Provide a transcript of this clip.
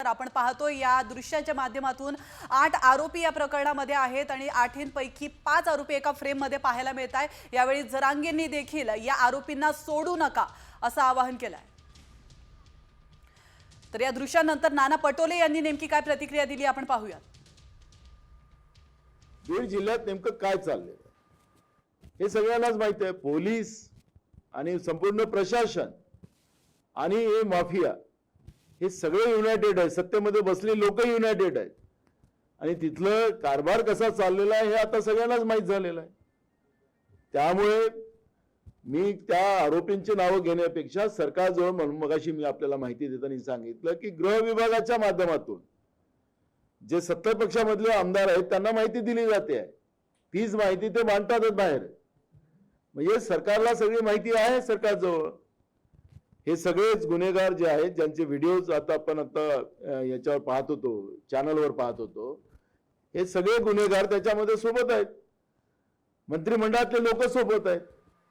आपण पाहतोय या दृश्याच्या माध्यमातून 8 आरोपी या प्रकरणामध्ये आहेत आणि 8 5 आरोपी एका फ्रेममध्ये पाहायला मिळत आहे। यावेळी जरांगेंनी देखील या आरोपींना सोडू नका असं आवाहन केलं आहे। तर या दृश्यानंतर नाना पटोले यांनी नेमकी काय प्रतिक्रिया दिली आपण पाहूया। बीड जिल्ह्यात नेमकं काय चाललंय हे सगळ्यांनाच माहिती आहे। पोलीस आणि संपूर्ण प्रशासन आणि हे माफिया हे सगळे युनायटेड आहे। सत्तेमध्ये बसलेले लोक युनायटेड आहेत आणि तिथलं कारभार कसा चाललेला आहे हे आता सगळ्यांनाच माहित झालेलं आहे। त्यामुळे मी त्या आरोपींची नावं घेण्यापेक्षा सरकारजवळ, म्हणून मगाशी मी आपल्याला माहिती देताना सांगितलं की गृह विभागाच्या माध्यमातून जे सत्ता पक्षामधले आमदार आहेत त्यांना माहिती दिली जाते आहे। तीच माहिती ते मांडतातच बाहेर। म्हणजे सरकारला सगळी माहिती आहे सरकारजवळ। हे सगळेच गुन्हेगार जे आहेत ज्यांचे व्हिडिओज आता आपण याच्यावर पाहत होतो, चॅनलवर पाहत होतो, हे सगळे गुन्हेगार त्याच्यामध्ये सोबत आहेत। मंत्रिमंडळातले लोक सोबत आहेत।